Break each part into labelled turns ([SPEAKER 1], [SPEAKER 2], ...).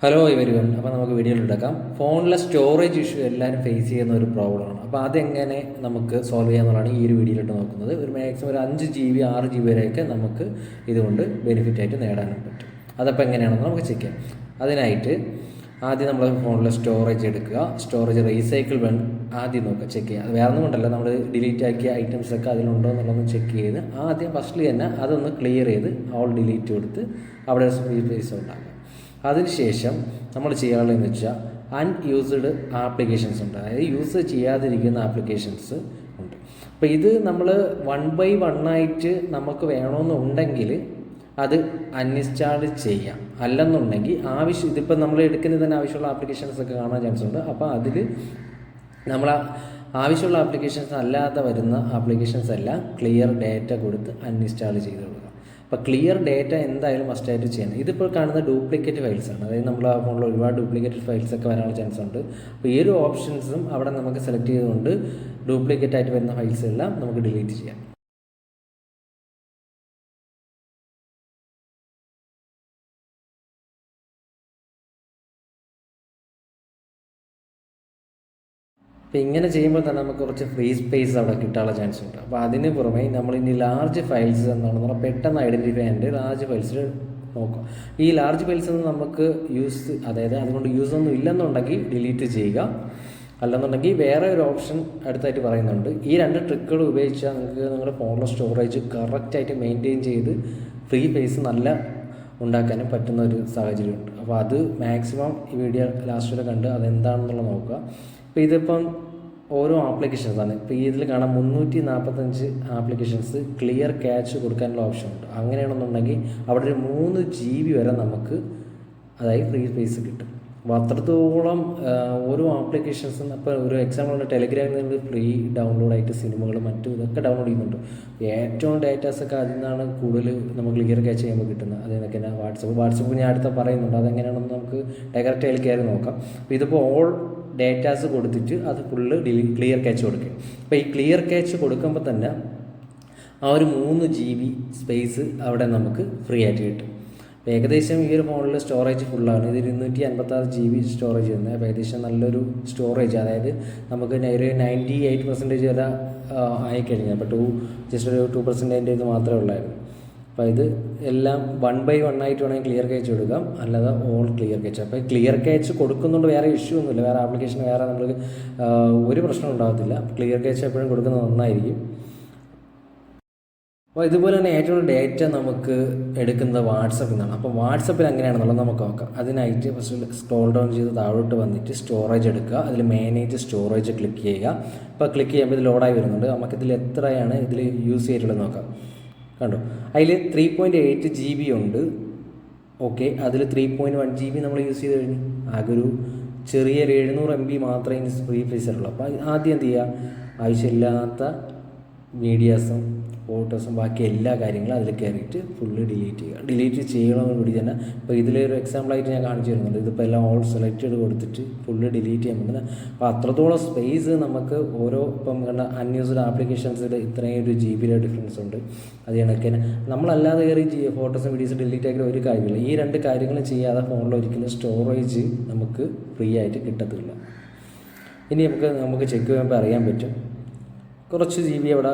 [SPEAKER 1] Hello everyone. അപ്പോൾ നമുക്ക് വീഡിയോയിൽ എടുക്കാം. ഫോണിലെ സ്റ്റോറേജ് ഇഷ്യൂ എല്ലാവരും ഫേസ് ചെയ്യുന്ന ഒരു പ്രോബ്ലമാണ്. അപ്പോൾ അതെങ്ങനെ നമുക്ക് സോൾവ് ചെയ്യാമെന്നുള്ളതാണ് ഈ ഒരു വീഡിയോയിലിട്ട് നോക്കുന്നത്. ഒരു മാക്സിമം ഒരു 5 GB 6 GB വരെയൊക്കെ നമുക്ക് ഇതുകൊണ്ട് ബെനിഫിറ്റ് ആയിട്ട് നേടാനും പറ്റും. അതപ്പോൾ എങ്ങനെയാണെന്ന് നമുക്ക് ചെക്ക് ചെയ്യാം. അതിനായിട്ട് ആദ്യം നമ്മൾ ഫോണിലെ സ്റ്റോറേജ് എടുക്കുക. സ്റ്റോറേജ് റീസൈക്കിൾ വേണം ആദ്യം നോക്കുക, ചെക്ക് ചെയ്യുക. അത് വേറെ ഒന്നും കൊണ്ടല്ല, നമ്മൾ ഡിലീറ്റ് ആക്കിയ ഐറ്റംസൊക്കെ അതിലുണ്ടോ എന്നുള്ളതൊന്ന് ചെക്ക് ചെയ്ത് ആദ്യം ഫസ്റ്റിൽ തന്നെ അതൊന്ന് ക്ലിയർ ചെയ്ത് ഓൾ ഡിലീറ്റ് കൊടുത്ത് അവിടെ സ്പേസ് ഉണ്ടാകും. അതിനുശേഷം നമ്മൾ ചെയ്യാനുള്ളതെന്ന് വെച്ചാൽ അൺയൂസ്ഡ് ആപ്ലിക്കേഷൻസ് ഉണ്ട്, അതായത് യൂസ് ചെയ്യാതിരിക്കുന്ന ആപ്ലിക്കേഷൻസ് ഉണ്ട്. അപ്പോൾ ഇത് നമ്മൾ 1 by 1 ആയിട്ട് നമുക്ക് വേണമെന്നുണ്ടെങ്കിൽ അത് അൺഇൻസ്റ്റാൾ ചെയ്യാം. അല്ലെന്നുണ്ടെങ്കിൽ ഇതിപ്പോൾ നമ്മൾ എടുക്കുന്നത് തന്നെ ആവശ്യമുള്ള ആപ്ലിക്കേഷൻസ് ഒക്കെ കാണാൻ ചാൻസ് ഉണ്ട്. അപ്പോൾ അതിൽ നമ്മൾ ആവശ്യമുള്ള ആപ്ലിക്കേഷൻസ് അല്ലാതെ വരുന്ന ആപ്ലിക്കേഷൻസ് എല്ലാം ക്ലിയർ ഡേറ്റ കൊടുത്ത് അൺഇൻസ്റ്റാൾ ചെയ്ത് കൊടുക്കുക. അപ്പോൾ ക്ലിയർ ഡേറ്റ എന്തായാലും മസ്റ്റായിട്ട് ചെയ്യണം. ഇതിപ്പോൾ കാണുന്ന ഡ്യൂപ്ലിക്കേറ്റ് ഫയൽസാണ്, അതായത് നമ്മൾ ആ ഫോണിൽ ഒരുപാട് ഡ്യൂപ്ലിക്കേറ്റ് ഫയൽസ് ഒക്കെ വരാനുള്ള ചാൻസ് ഉണ്ട്. അപ്പോൾ ഈ ഒരു ഓപ്ഷൻസും അവിടെ നമുക്ക് സെലക്ട് ചെയ്തുകൊണ്ട് ഡ്യൂപ്ലിക്കേറ്റ് ആയിട്ട് വരുന്ന ഫയൽസ് എല്ലാം നമുക്ക് ഡിലീറ്റ് ചെയ്യാം. അപ്പോൾ ഇങ്ങനെ ചെയ്യുമ്പോൾ തന്നെ നമുക്ക് കുറച്ച് ഫ്രീ സ്പേസ് അവിടെ കിട്ടാനുള്ള ചാൻസ് ഉണ്ട്. അപ്പോൾ അതിന് പുറമെ നമ്മൾ ഇനി ലാർജ് ഫയൽസ് എന്നാണ് നമ്മൾ പെട്ടെന്ന് ഐഡൻറ്റിഫൈ ചെയ്യേണ്ടത്. ലാർജ് ഫയൽസിൽ നോക്കുക. ഈ ലാർജ് ഫയൽസ് നമുക്ക് അതായത് അതുകൊണ്ട് യൂസ് ഒന്നും ഇല്ലെന്നുണ്ടെങ്കിൽ ഡിലീറ്റ് ചെയ്യുക. അല്ലെന്നുണ്ടെങ്കിൽ വേറെ ഒരു ഓപ്ഷൻ അടുത്തായിട്ട് പറയുന്നുണ്ട്. ഈ 2 ട്രിക്കുകൾ ഉപയോഗിച്ചാൽ നിങ്ങൾക്ക് നിങ്ങളുടെ ഫോണിലെ സ്റ്റോറേജ് കറക്റ്റായിട്ട് മെയിൻറ്റെയിൻ ചെയ്ത് ഫ്രീ സ്പേസ് നല്ല ഉണ്ടാക്കാനും പറ്റുന്ന ഒരു സാഹചര്യമുണ്ട്. അപ്പോൾ അത് മാക്സിമം ഈ വീഡിയോ ലാസ്റ്റ് വരെ കണ്ട് അതെന്താണെന്നുള്ളത് നോക്കുക. ഇപ്പോൾ ഇതിപ്പം ഓരോ ആപ്ലിക്കേഷൻസാണ്. ഇപ്പോൾ ഇതിൽ കാണാം 345 ആപ്ലിക്കേഷൻസ് ക്ലിയർ ക്യാച്ച് കൊടുക്കാനുള്ള ഓപ്ഷൻ ഉണ്ട്. അങ്ങനെയാണെന്നുണ്ടെങ്കിൽ അവിടെ ഒരു 3 GB വരെ നമുക്ക് അതായത് ഫ്രീ സ്പേസ് കിട്ടും. അപ്പോൾ അത്രത്തോളം ഓരോ ആപ്ലിക്കേഷൻസും. അപ്പോൾ ഒരു എക്സാമ്പിൾ ടെലിഗ്രാമിൽ നിന്ന് ഫ്രീ ഡൗൺലോഡായിട്ട് സിനിമകൾ മറ്റും ഇതൊക്കെ ഡൗൺലോഡ് ചെയ്യുന്നുണ്ട്. ഏറ്റവും ഡേറ്റാസൊക്കെ അതിൽ നിന്നാണ് കൂടുതൽ നമുക്ക് ക്ലിയർ ക്യാച്ച് ചെയ്യുമ്പോൾ കിട്ടുന്നത്. അതിനൊക്കെ തന്നെ വാട്സപ്പ് ഞാൻ അടുത്ത പറയുന്നുണ്ട്. അതെങ്ങനെയാണെന്ന് നമുക്ക് ഡയറക്റ്റ് അതിൽ കയറി നോക്കാം. അപ്പോൾ ഇതിപ്പോൾ ഓൾ ഡേറ്റാസ് കൊടുത്തിട്ട് അത് ഫുള്ള് ക്ലിയർ ക്യാച്ച് കൊടുക്കും. അപ്പോൾ ഈ ക്ലിയർ ക്യാച്ച് കൊടുക്കുമ്പോൾ തന്നെ ആ ഒരു 3 GB സ്പേസ് അവിടെ നമുക്ക് ഫ്രീ ആയിട്ട് കിട്ടും. അപ്പോൾ ഏകദേശം ഈ ഒരു ഫോണിൽ സ്റ്റോറേജ് ഫുള്ളാണ്. ഇത് 256 GB സ്റ്റോറേജ് വരുന്നത്. അപ്പോൾ ഏകദേശം നല്ലൊരു സ്റ്റോറേജ്, അതായത് നമുക്ക് ഒരു 98% വരെ ആയിക്കഴിഞ്ഞാൽ അപ്പോൾ ജസ്റ്റ് ഒരു 2% ഇത് മാത്രമേ ഉള്ളായിരുന്നു. അപ്പോൾ ഇത് എല്ലാം 1 by 1 ആയിട്ട് വേണമെങ്കിൽ ക്ലിയർ ക്യാച്ച് കൊടുക്കാം, അല്ലാതെ ഓൾ ക്ലിയർ ക്യാച്ച്. അപ്പോൾ ക്ലിയർ ക്യാച്ച് കൊടുക്കുന്നുണ്ട്, വേറെ ഇഷ്യൂ ഒന്നുമില്ല, വേറെ ആപ്ലിക്കേഷൻ വേറെ നമുക്ക് ഒരു പ്രശ്നം ഉണ്ടാകത്തില്ല. ക്ലിയർ ക്യാച്ച് എപ്പോഴും കൊടുക്കുന്നത് നന്നായിരിക്കും. അപ്പോൾ ഇതുപോലെ തന്നെ ഏറ്റവും ഡേറ്റ നമുക്ക് എടുക്കുന്നത് വാട്സപ്പിൽ നിന്നാണ്. അപ്പോൾ വാട്സപ്പിൽ എങ്ങനെയാണെന്നുള്ളത് നമുക്ക് നോക്കാം. അതിനായിട്ട് ഫസ്റ്റ് സ്ക്രോൾ ഡൗൺ ചെയ്ത് താഴോട്ട് വന്നിട്ട് സ്റ്റോറേജ് എടുക്കുക. അതിൽ മാനേജ് സ്റ്റോറേജ് ക്ലിക്ക് ചെയ്യുക. ഇപ്പോൾ ക്ലിക്ക് ചെയ്യുമ്പോൾ ഇത് ലോഡായി വരുന്നുണ്ട്. നമുക്കിതിൽ എത്രയാണ് ഇതിൽ യൂസ് ചെയ്തിട്ടുള്ളത് നോക്കാം. കണ്ടോ, അതിൽ 3.8 GB ഉണ്ട്. ഓക്കെ, അതിൽ 3.1 GB നമ്മൾ യൂസ് ചെയ്ത് കഴിഞ്ഞു. ആകെ ഒരു ചെറിയൊരു 700 MB മാത്രമേ ഫ്രീ സ്പേസിലുള്ളൂ. അപ്പോൾ ആദ്യം എന്ത് ചെയ്യുക, ആവശ്യമില്ലാത്ത മീഡിയാസും ഫോട്ടോസും ബാക്കി എല്ലാ കാര്യങ്ങളും അതിൽ കയറിയിട്ട് ഫുള്ള് ഡിലീറ്റ് ചെയ്യുക. ഡിലീറ്റ് ചെയ്യണമെന്നുകൂടി തന്നെ ഇപ്പോൾ ഇതിലൊരു എക്സാമ്പിളായിട്ട് ഞാൻ കാണിച്ചു തരുന്നുണ്ട്. ഇതിപ്പോൾ എല്ലാം ഓൾ സെലക്റ്റഡ് കൊടുത്തിട്ട് ഫുള്ള് ഡിലീറ്റ് ചെയ്യാൻ പറ്റുന്നത്. അപ്പോൾ അത്രത്തോളം സ്പേസ് നമുക്ക് ഓരോ ഇപ്പം കണ്ട അൺയൂസ്ഡ് ആപ്ലിക്കേഷൻസിൽ ഇത്രയും ഒരു GB ഡിഫറൻസ് ഉണ്ട്. അത് കണക്ക് തന്നെ നമ്മളല്ലാതെ കയറി ഫോട്ടോസും വീഡിയോസും ഡിലീറ്റ് ആക്കിയ ഒരു കാര്യമില്ല. ഈ 2 കാര്യങ്ങളും ചെയ്യാതെ ഫോണിൽ ഒരിക്കലും സ്റ്റോറേജ് നമുക്ക് ഫ്രീ ആയിട്ട് കിട്ടത്തില്ല. ഇനി നമുക്ക് ചെക്ക് ചെയ്യുമ്പോൾ അറിയാൻ പറ്റും. കുറച്ച് GB അവിടെ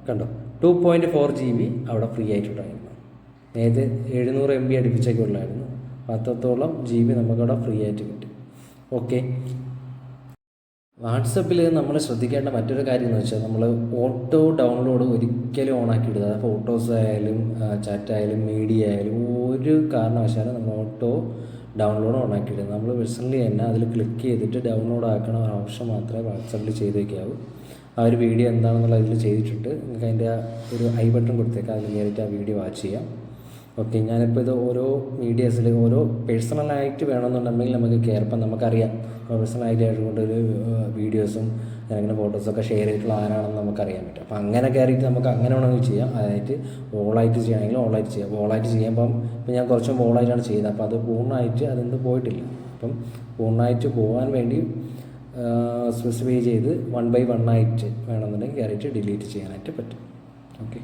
[SPEAKER 1] കണ്ടോ, 2.4 GB അവിടെ ഫ്രീ ആയിട്ടുണ്ടായിരുന്നു. നേരത്തെ 700 MB അടുപ്പിച്ചൊക്കെ ഉള്ളായിരുന്നു. 10 GB നമുക്കവിടെ ഫ്രീ ആയിട്ട് കിട്ടും. ഓക്കെ, വാട്സപ്പിൽ നമ്മൾ ശ്രദ്ധിക്കേണ്ട മറ്റൊരു കാര്യം എന്ന് വെച്ചാൽ നമ്മൾ ഓട്ടോ ഡൗൺലോഡ് ഒരിക്കലും ഓണാക്കിയിടുക. അതായത് ഫോട്ടോസ് ആയാലും ചാറ്റ് ആയാലും മീഡിയ ആയാലും ഒരു കാരണവശാലും നമ്മൾ ഓട്ടോ ഡൗൺലോഡ് ഓണാക്കിയിടുക. നമ്മൾ പേഴ്സണലി തന്നെ അതിൽ ക്ലിക്ക് ചെയ്തിട്ട് ഡൗൺലോഡ് ആക്കണ ഓപ്ഷൻ മാത്രമേ വാട്സപ്പിൽ ചെയ്ത് വയ്ക്കാവൂ. ആ ഒരു വീഡിയോ എന്താണെന്നുള്ളത് അതിൽ ചെയ്തിട്ടുണ്ട്. നിങ്ങൾക്ക് അതിൻ്റെ ഒരു ഐ ബട്ടൺ കൊടുത്തേക്കാം, അതിൽ കയറിയിട്ട് ആ വീഡിയോ വാച്ച് ചെയ്യാം. ഓക്കെ, ഞാനിപ്പോൾ ഇത് ഓരോ മീഡിയാസിൽ ഓരോ പേഴ്സണലായിട്ട് വേണമെന്നുണ്ടെങ്കിൽ നമുക്ക് കയറിപ്പം നമുക്കറിയാം പേഴ്സണലായിട്ട് ആയതുകൊണ്ട് ഒരു വീഡിയോസും അങ്ങനെ ഫോട്ടോസൊക്കെ ഷെയർ ചെയ്തിട്ടുള്ള ആരാണെന്ന് നമുക്കറിയാൻ പറ്റും. അപ്പോൾ അങ്ങനെ കയറിയിട്ട് നമുക്ക് അങ്ങനെ വേണമെങ്കിൽ ചെയ്യാം. അതായത് ഓളായിട്ട് ചെയ്യണമെങ്കിൽ ഓളായിട്ട് ചെയ്യാം. അപ്പോൾ ഓളായിട്ട് ചെയ്യുമ്പം ഇപ്പം ഞാൻ കുറച്ചും ഓളായിട്ടാണ് ചെയ്യുന്നത്. അപ്പോൾ അത് പൂർണ്ണമായിട്ട് അതെന്ത് പോയിട്ടില്ല. അപ്പം പൂർണ്ണമായിട്ട് പോകാൻ വേണ്ടി സ്പെസിഫൈ ചെയ്ത് 1 by 1 ആയിട്ട് വേണമെന്നുണ്ടെങ്കിൽ കയറിയിട്ട് ഡിലീറ്റ് ചെയ്യാനായിട്ട് പറ്റും. ഓക്കെ.